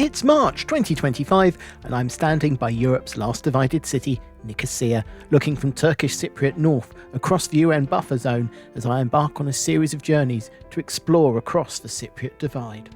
It's March 2025 and I'm standing by Europe's last divided city, Nicosia, looking from Turkish Cypriot north across the UN buffer zone as I embark on a series of journeys to explore across the Cypriot divide.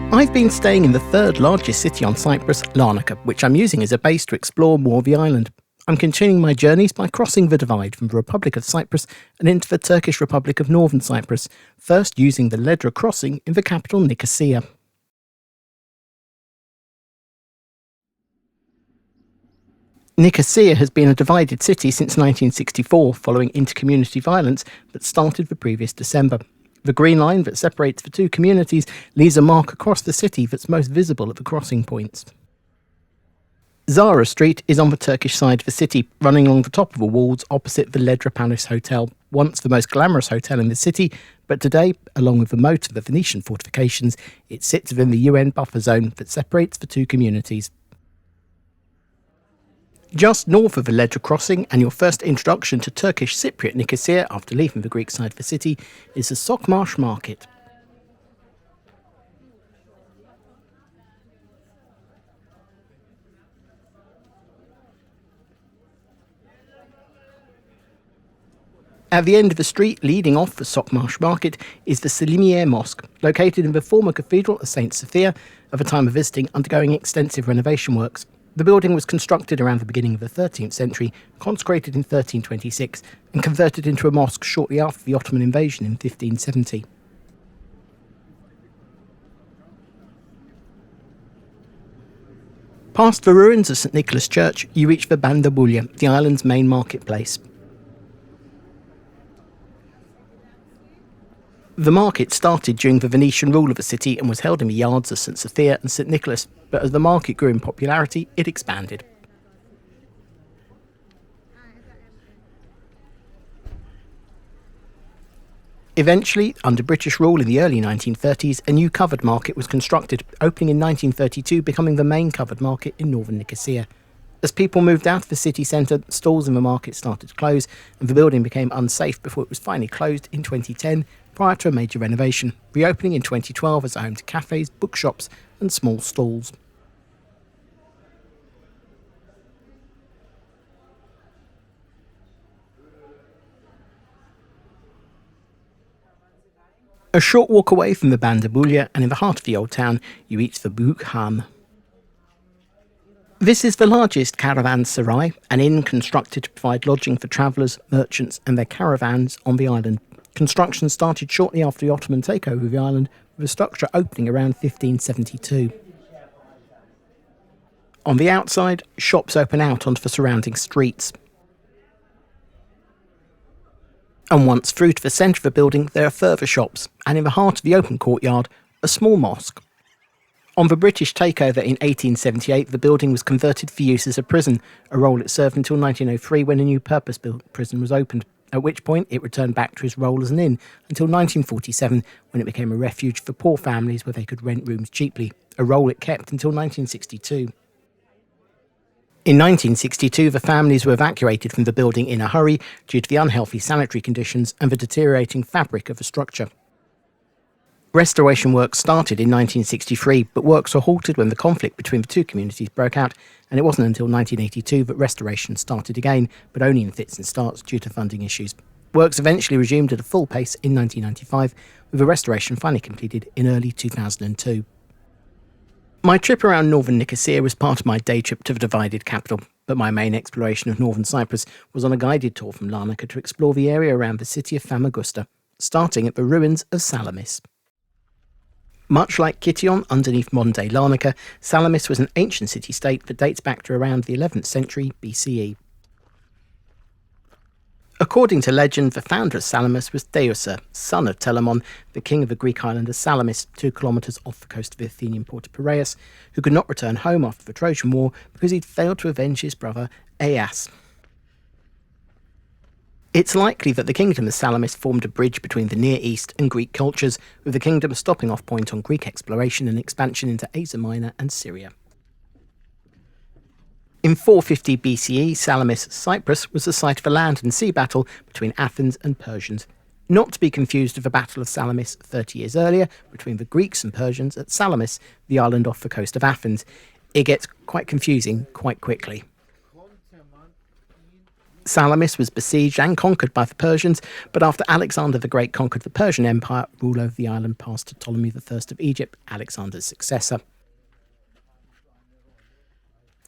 I've been staying in the third largest city on Cyprus, Larnaca, which I'm using as a base to explore more of the island. I'm continuing my journeys by crossing the divide from the Republic of Cyprus and into the Turkish Republic of Northern Cyprus, first using the Ledra crossing in the capital Nicosia. Nicosia has been a divided city since 1964 following inter-community violence that started the previous December. The green line that separates the two communities leaves a mark across the city that's most visible at the crossing points. Zahra Street is on the Turkish side of the city, running along the top of the walls opposite the Ledra Palace Hotel, once the most glamorous hotel in the city, but today, along with the moat of the Venetian fortifications, it sits within the UN buffer zone that separates the two communities. Just north of the Ledra crossing, and your first introduction to Turkish Cypriot Nicosia after leaving the Greek side of the city, is the Sokmar market. At the end of the street leading off the Sokmar market is the Salamis Mosque, located in the former Cathedral of St. Sophia, at the time of visiting undergoing extensive renovation works. The building was constructed around the beginning of the 13th century, consecrated in 1326, and converted into a mosque shortly after the Ottoman invasion in 1570. Past the ruins of St. Nicholas Church, you reach the Bandabulya, the island's main marketplace. The market started during the Venetian rule of the city and was held in the yards of St. Sophia and St. Nicholas, but as the market grew in popularity, it expanded. Eventually, under British rule in the early 1930s, a new covered market was constructed, opening in 1932, becoming the main covered market in northern Nicosia. As people moved out of the city centre, stalls in the market started to close, and the building became unsafe before it was finally closed in 2010, prior to a major renovation, reopening in 2012 as a home to cafes, bookshops and small stalls. A short walk away from the Bandabulya and in the heart of the old town, you reach the Büyük Han. This is the largest caravanserai, an inn constructed to provide lodging for travellers, merchants and their caravans on the island. Construction started shortly after the Ottoman takeover of the island, with the structure opening around 1572. On the outside, shops open out onto the surrounding streets. And once through to the centre of the building, there are further shops, and in the heart of the open courtyard, a small mosque. On the British takeover in 1878, the building was converted for use as a prison, a role it served until 1903 when a new purpose-built prison was opened, at which point it returned back to its role as an inn until 1947 when it became a refuge for poor families where they could rent rooms cheaply, a role it kept until 1962. In 1962, the families were evacuated from the building in a hurry due to the unhealthy sanitary conditions and the deteriorating fabric of the structure. Restoration work started in 1963, but works were halted when the conflict between the two communities broke out, and it wasn't until 1982 that restoration started again, but only in fits and starts due to funding issues. Works eventually resumed at a full pace in 1995, with the restoration finally completed in early 2002. My trip around northern Nicosia was part of my day trip to the divided capital, but my main exploration of northern Cyprus was on a guided tour from Larnaca to explore the area around the city of Famagusta, starting at the ruins of Salamis. Much like Kition underneath modern-day Larnaca, Salamis was an ancient city-state that dates back to around the 11th century BCE. According to legend, the founder of Salamis was Deusa, son of Telamon, the king of the Greek island of Salamis, 2 kilometres off the coast of the Athenian port of Piraeus, who could not return home after the Trojan War because he'd failed to avenge his brother Aias. It's likely that the Kingdom of Salamis formed a bridge between the Near East and Greek cultures, with the kingdom a stopping off point on Greek exploration and expansion into Asia Minor and Syria. In 450 BCE, Salamis, Cyprus, was the site of a land and sea battle between Athens and Persians, not to be confused with the Battle of Salamis 30 years earlier between the Greeks and Persians at Salamis, the island off the coast of Athens. It gets quite confusing quite quickly. Salamis was besieged and conquered by the Persians, but after Alexander the Great conquered the Persian Empire, rule over the island passed to Ptolemy I of Egypt, Alexander's successor.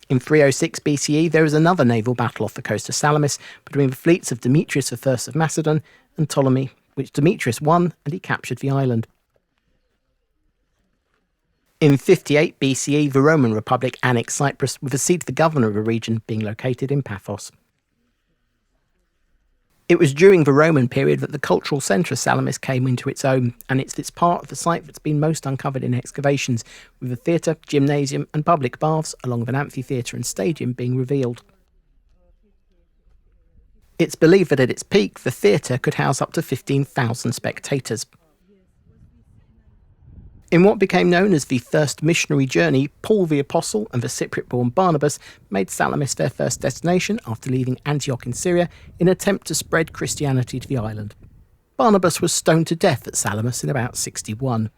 In 306 BCE, there was another naval battle off the coast of Salamis between the fleets of Demetrius I of Macedon and Ptolemy, which Demetrius won, and he captured the island. In 58 BCE, the Roman Republic annexed Cyprus, with the seat of the governor of the region being located in Paphos. It was during the Roman period that the cultural centre of Salamis came into its own, and it's this part of the site that's been most uncovered in excavations, with a theatre, gymnasium and public baths, along with an amphitheatre and stadium being revealed. It's believed that at its peak, the theatre could house up to 15,000 spectators. In what became known as the First Missionary Journey, Paul the Apostle and the Cypriot-born Barnabas made Salamis their first destination after leaving Antioch in Syria in an attempt to spread Christianity to the island. Barnabas was stoned to death at Salamis in about 61.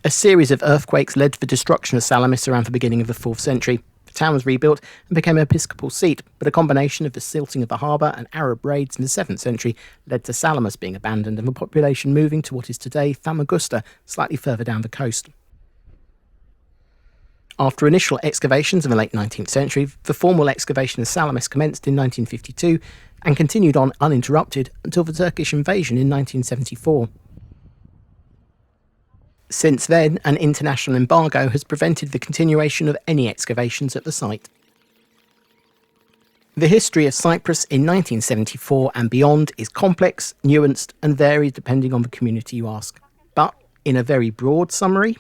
A series of earthquakes led to the destruction of Salamis around the beginning of the 4th century. The town was rebuilt and became an episcopal seat, but a combination of the silting of the harbour and Arab raids in the 7th century led to Salamis being abandoned and the population moving to what is today Famagusta, slightly further down the coast. After initial excavations in the late 19th century, the formal excavation of Salamis commenced in 1952 and continued on uninterrupted until the Turkish invasion in 1974. Since then, an international embargo has prevented the continuation of any excavations at the site. The history of Cyprus in 1974 and beyond is complex, nuanced and varied depending on the community you ask. But, in a very broad summary,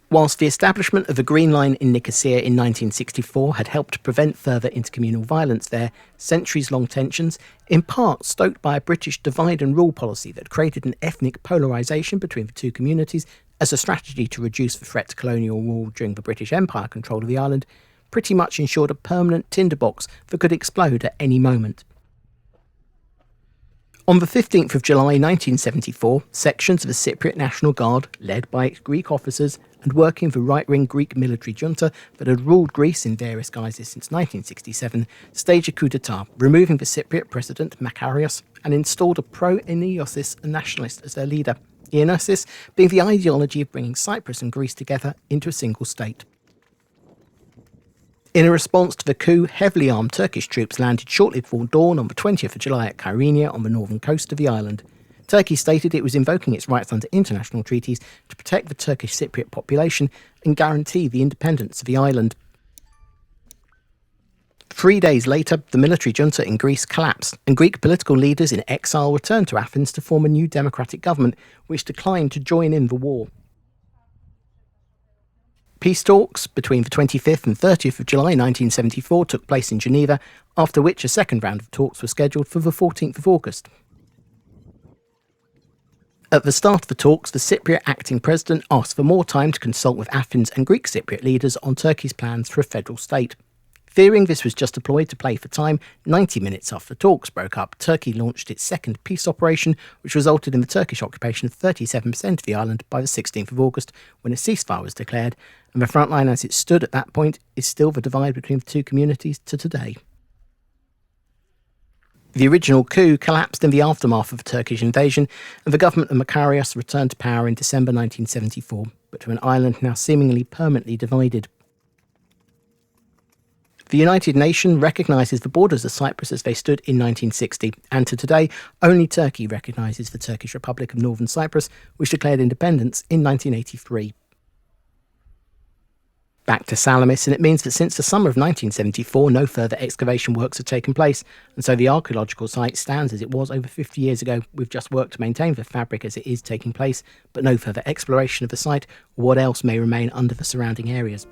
whilst the establishment of the Green Line in Nicosia in 1964 had helped to prevent further intercommunal violence there, centuries-long tensions, in part stoked by a British divide-and-rule policy that created an ethnic polarisation between the two communities as a strategy to reduce the threat to colonial rule during the British Empire control of the island, pretty much ensured a permanent tinderbox that could explode at any moment. On the 15th of July 1974, sections of the Cypriot National Guard, led by its Greek officers and working the right-wing Greek military junta that had ruled Greece in various guises since 1967, staged a coup d'etat, removing the Cypriot president Makarios and installed a pro-Enosis nationalist as their leader, Enosis being the ideology of bringing Cyprus and Greece together into a single state. In a response to the coup, heavily armed Turkish troops landed shortly before dawn on the 20th of July at Kyrenia on the northern coast of the island. Turkey stated it was invoking its rights under international treaties to protect the Turkish Cypriot population and guarantee the independence of the island. 3 days later, the military junta in Greece collapsed, and Greek political leaders in exile returned to Athens to form a new democratic government, which declined to join in the war. Peace talks between the 25th and 30th of July 1974 took place in Geneva, after which a second round of talks were scheduled for the 14th of August. At the start of the talks, the Cypriot acting president asked for more time to consult with Athens and Greek Cypriot leaders on Turkey's plans for a federal state. Fearing this was just a ploy to play for time, 90 minutes after the talks broke up, Turkey launched its second peace operation, which resulted in the Turkish occupation of 37% of the island by the 16th of August, when a ceasefire was declared, and the front line as it stood at that point is still the divide between the two communities to today. The original coup collapsed in the aftermath of the Turkish invasion, and the government of Makarios returned to power in December 1974, but to an island now seemingly permanently divided. The United Nations recognises the borders of Cyprus as they stood in 1960, and to today, only Turkey recognises the Turkish Republic of Northern Cyprus, which declared independence in 1983. Back to Salamis, and it means that since the summer of 1974, no further excavation works have taken place, and so the archaeological site stands as it was over 50 years ago, with just work to maintain the fabric as it is taking place, but no further exploration of the site or what else may remain under the surrounding areas.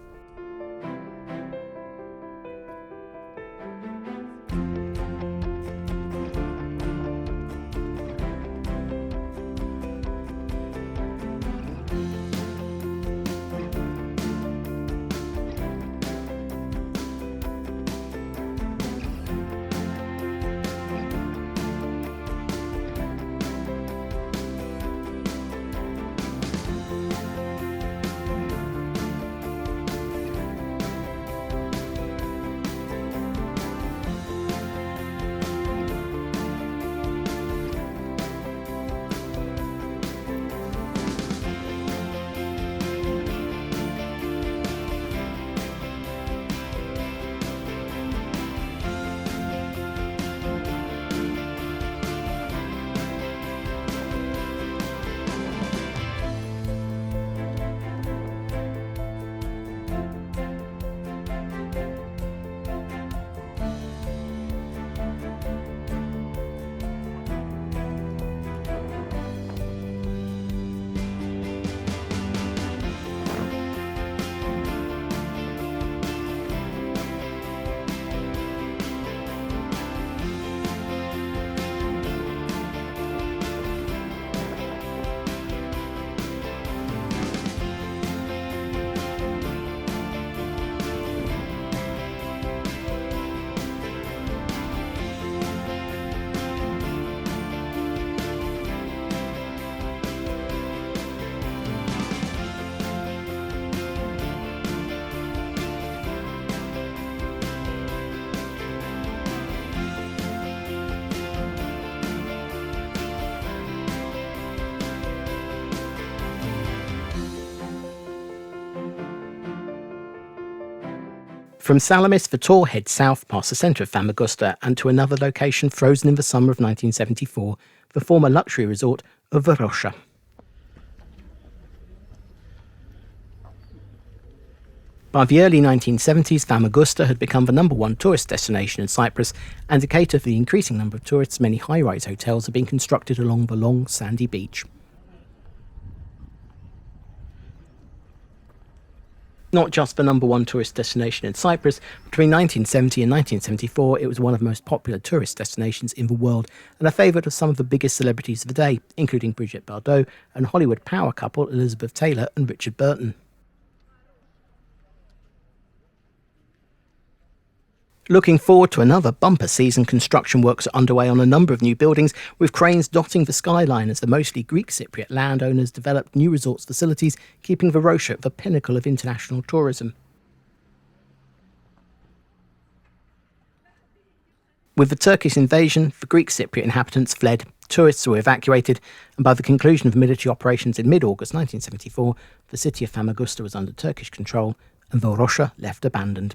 From Salamis, the tour heads south past the centre of Famagusta and to another location frozen in the summer of 1974, the former luxury resort of Varosha. By the early 1970s, Famagusta had become the #1 tourist destination in Cyprus, and to cater for the increasing number of tourists, many high-rise hotels have been constructed along the long, sandy beach. Not just the #1 tourist destination in Cyprus, between 1970 and 1974 it was one of the most popular tourist destinations in the world and a favourite of some of the biggest celebrities of the day, including Brigitte Bardot and Hollywood power couple Elizabeth Taylor and Richard Burton. Looking forward to another bumper season, construction works are underway on a number of new buildings, with cranes dotting the skyline as the mostly Greek Cypriot landowners develop new resorts facilities, keeping Varosha at the pinnacle of international tourism. With the Turkish invasion, the Greek Cypriot inhabitants fled, tourists were evacuated, and by the conclusion of military operations in mid-August 1974, the city of Famagusta was under Turkish control, and Varosha left abandoned.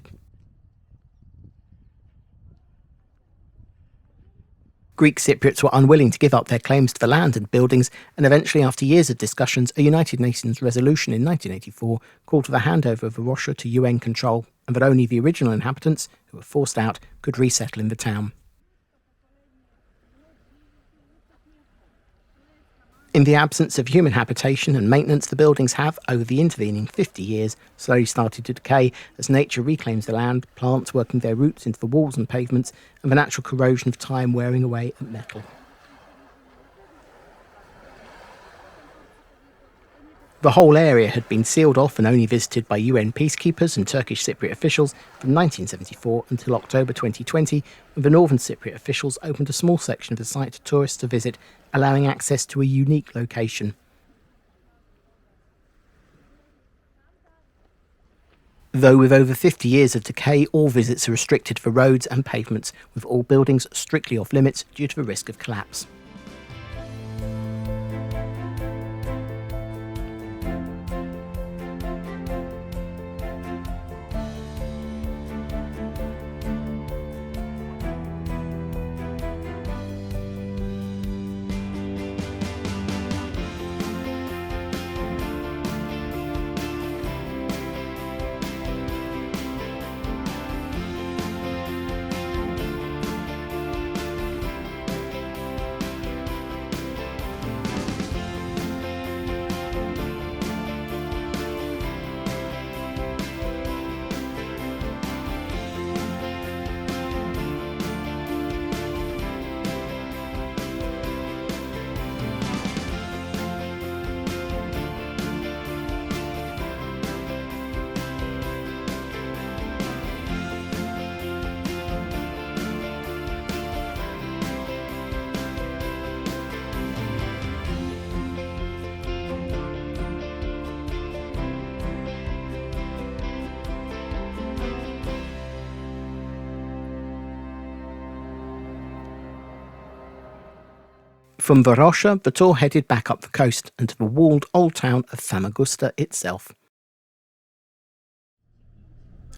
Greek Cypriots were unwilling to give up their claims to the land and buildings, and eventually, after years of discussions, a United Nations resolution in 1984 called for the handover of Varosha to UN control, and that only the original inhabitants, who were forced out, could resettle in the town. In the absence of human habitation and maintenance, the buildings have, over the intervening 50 years, slowly started to decay as nature reclaims the land, plants working their roots into the walls and pavements, and the natural corrosion of time wearing away at metal. The whole area had been sealed off and only visited by UN peacekeepers and Turkish Cypriot officials from 1974 until October 2020, when the Northern Cypriot officials opened a small section of the site to tourists to visit, allowing access to a unique location. Though with over 50 years of decay, all visits are restricted for roads and pavements, with all buildings strictly off limits due to the risk of collapse. From Varosha, the tour headed back up the coast and to the walled old town of Famagusta itself.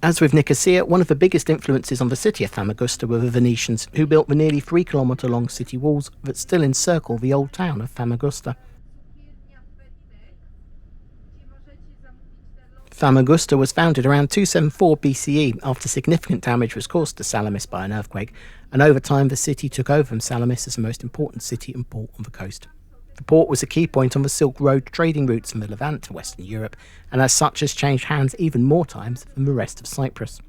As with Nicosia, one of the biggest influences on the city of Famagusta were the Venetians, who built the nearly 3-kilometre long city walls that still encircle the old town of Famagusta. Famagusta was founded around 274 BCE after significant damage was caused to Salamis by an earthquake, and over time the city took over from Salamis as the most important city and port on the coast. The port was a key point on the Silk Road trading routes from the Levant to Western Europe, and as such has changed hands even more times than the rest of Cyprus.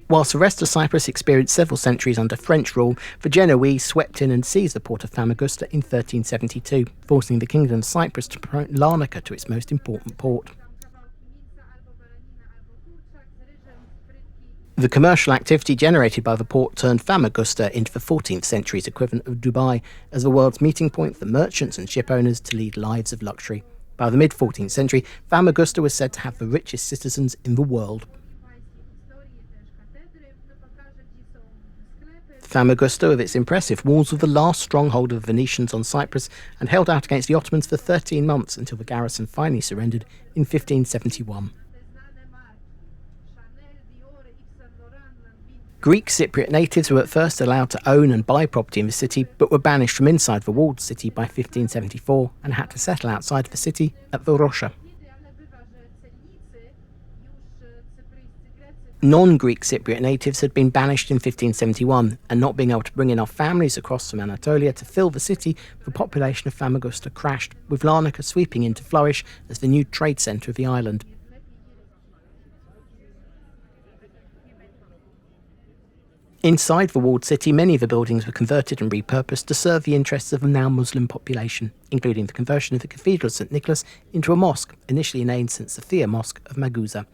Whilst the rest of Cyprus experienced several centuries under French rule, the Genoese swept in and seized the port of Famagusta in 1372, forcing the Kingdom of Cyprus to promote Larnaca to its most important port. The commercial activity generated by the port turned Famagusta into the 14th century's equivalent of Dubai, as the world's meeting point for merchants and ship owners to lead lives of luxury. By the mid-14th century, Famagusta was said to have the richest citizens in the world. Famagusta, with its impressive walls, was the last stronghold of the Venetians on Cyprus and held out against the Ottomans for 13 months until the garrison finally surrendered in 1571. Greek Cypriot natives were at first allowed to own and buy property in the city, but were banished from inside the walled city by 1574 and had to settle outside the city at Varosha. Non-Greek Cypriot natives had been banished in 1571, and not being able to bring enough families across from Anatolia to fill the city, the population of Famagusta crashed, with Larnaca sweeping in to flourish as the new trade centre of the island. Inside the walled city, many of the buildings were converted and repurposed to serve the interests of the now Muslim population, including the conversion of the Cathedral of St Nicholas into a mosque, initially named St Sophia Mosque of Magusa.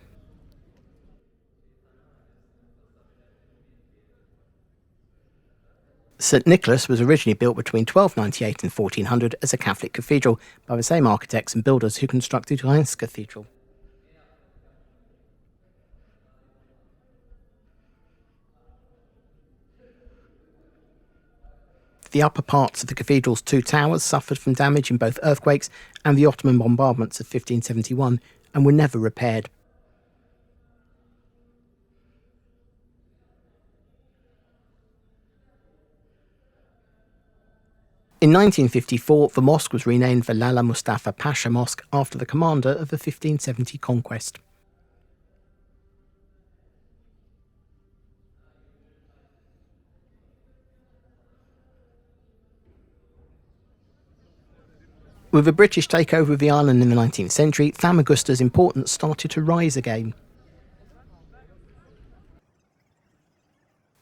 St Nicholas was originally built between 1298 and 1400 as a Catholic cathedral by the same architects and builders who constructed Reims Cathedral. The upper parts of the cathedral's two towers suffered from damage in both earthquakes and the Ottoman bombardments of 1571 and were never repaired. In 1954, the mosque was renamed the Lala Mustafa Pasha Mosque after the commander of the 1570 conquest. With the British takeover of the island in the 19th century, Famagusta's importance started to rise again.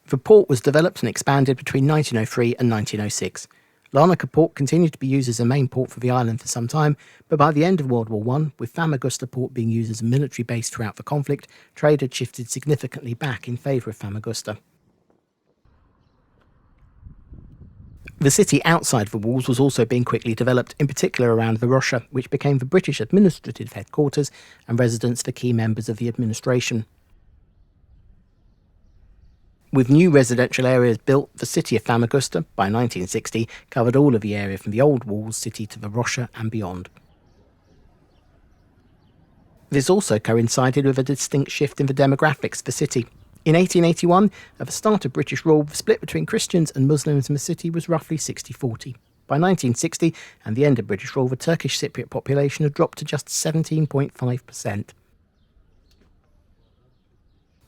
The port was developed and expanded between 1903 and 1906. Larnaca port continued to be used as a main port for the island for some time, but by the end of World War I, with Famagusta port being used as a military base throughout the conflict, trade had shifted significantly back in favour of Famagusta. The city outside the walls was also being quickly developed, in particular around Varosha, which became the British administrative headquarters and residence for key members of the administration. With new residential areas built, the city of Famagusta, by 1960, covered all of the area from the old walled city to Varosha and beyond. This also coincided with a distinct shift in the demographics of the city. In 1881, at the start of British rule, the split between Christians and Muslims in the city was roughly 60-40. By 1960, and the end of British rule, the Turkish Cypriot population had dropped to just 17.5%.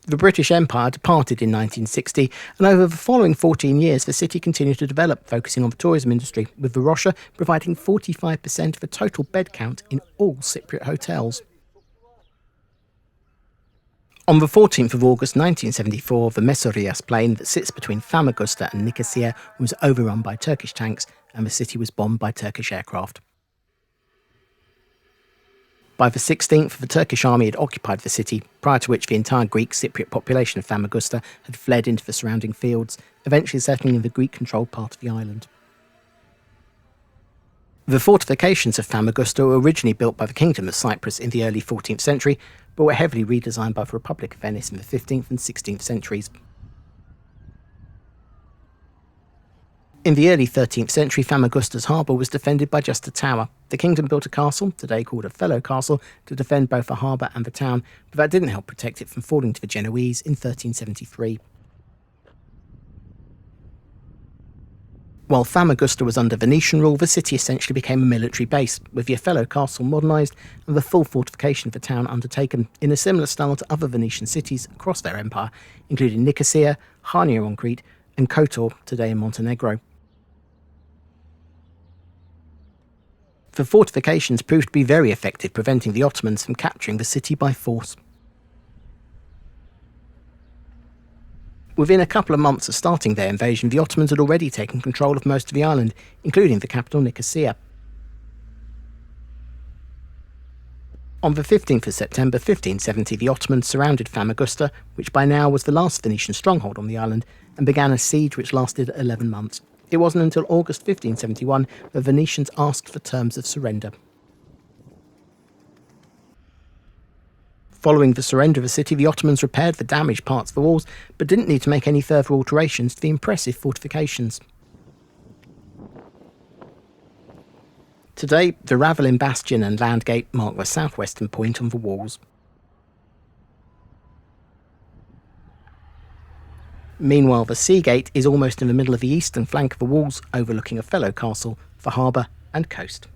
The British Empire departed in 1960, and over the following 14 years the city continued to develop, focusing on the tourism industry, with Varosha providing 45% of the total bed count in all Cypriot hotels. On the 14th of August 1974, the Mesorias plain that sits between Famagusta and Nicosia was overrun by Turkish tanks, and the city was bombed by Turkish aircraft. By the 16th, the Turkish army had occupied the city, prior to which the entire Greek Cypriot population of Famagusta had fled into the surrounding fields, eventually settling in the Greek-controlled part of the island. The fortifications of Famagusta were originally built by the Kingdom of Cyprus in the early 14th century, but were heavily redesigned by the Republic of Venice in the 15th and 16th centuries. In the early 13th century, Famagusta's harbour was defended by just a tower. The kingdom built a castle, today called a fellow castle, to defend both the harbour and the town, but that didn't help protect it from falling to the Genoese in 1373. While Famagusta was under Venetian rule, the city essentially became a military base, with the Othello castle modernised and the full fortification of the town undertaken in a similar style to other Venetian cities across their empire, including Nicosia, Chania on Crete, and Kotor, today in Montenegro. The fortifications proved to be very effective, preventing the Ottomans from capturing the city by force. Within a couple of months of starting their invasion, the Ottomans had already taken control of most of the island, including the capital Nicosia. On the 15th of September 1570, the Ottomans surrounded Famagusta, which by now was the last Venetian stronghold on the island, and began a siege which lasted 11 months. It wasn't until August 1571 that the Venetians asked for terms of surrender. Following the surrender of the city, the Ottomans repaired the damaged parts of the walls, but didn't need to make any further alterations to the impressive fortifications. Today, the Ravelin Bastion and Landgate mark the southwestern point on the walls. Meanwhile, the Sea Gate is almost in the middle of the eastern flank of the walls, overlooking a fellow castle, the harbour and coast.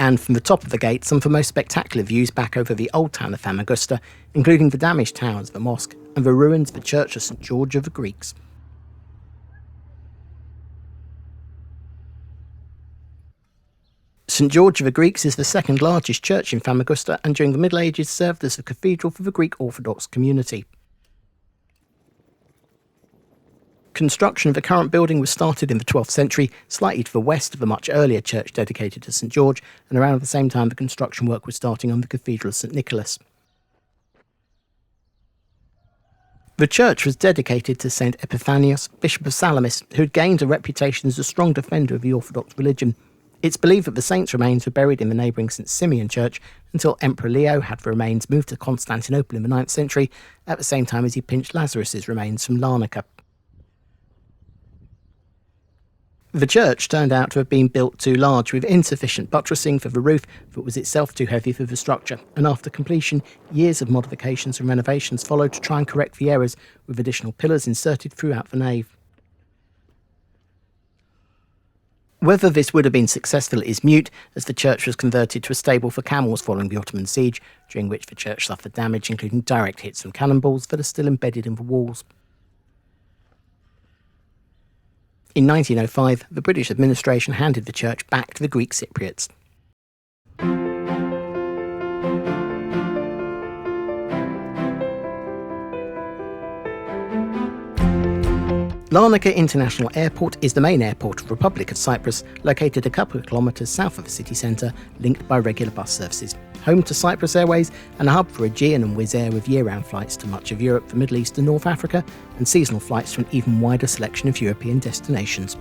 And from the top of the gate, some of the most spectacular views back over the old town of Famagusta, including the damaged towers of the mosque and the ruins of the church of St George of the Greeks. St George of the Greeks is the second largest church in Famagusta, and during the Middle Ages served as a cathedral for the Greek Orthodox community. Construction of the current building was started in the 12th century, slightly to the west of the much earlier church dedicated to St George, and around the same time the construction work was starting on the Cathedral of St Nicholas. The church was dedicated to St Epiphanius, Bishop of Salamis, who had gained a reputation as a strong defender of the Orthodox religion. It's believed that the saint's remains were buried in the neighbouring St Simeon church until Emperor Leo had the remains moved to Constantinople in the 9th century, at the same time as he pinched Lazarus's remains from Larnaca. The church turned out to have been built too large, with insufficient buttressing for the roof that was itself too heavy for the structure, and after completion, years of modifications and renovations followed to try and correct the errors, with additional pillars inserted throughout the nave. Whether this would have been successful is mute, as the church was converted to a stable for camels following the Ottoman siege, during which the church suffered damage, including direct hits from cannonballs that are still embedded in the walls. In 1905, the British administration handed the church back to the Greek Cypriots. Larnaca International Airport is the main airport of the Republic of Cyprus, located a couple of kilometres south of the city centre, linked by regular bus services. Home to Cyprus Airways and a hub for Aegean and Wizz Air with year-round flights to much of Europe, the Middle East and North Africa, and seasonal flights to an even wider selection of European destinations.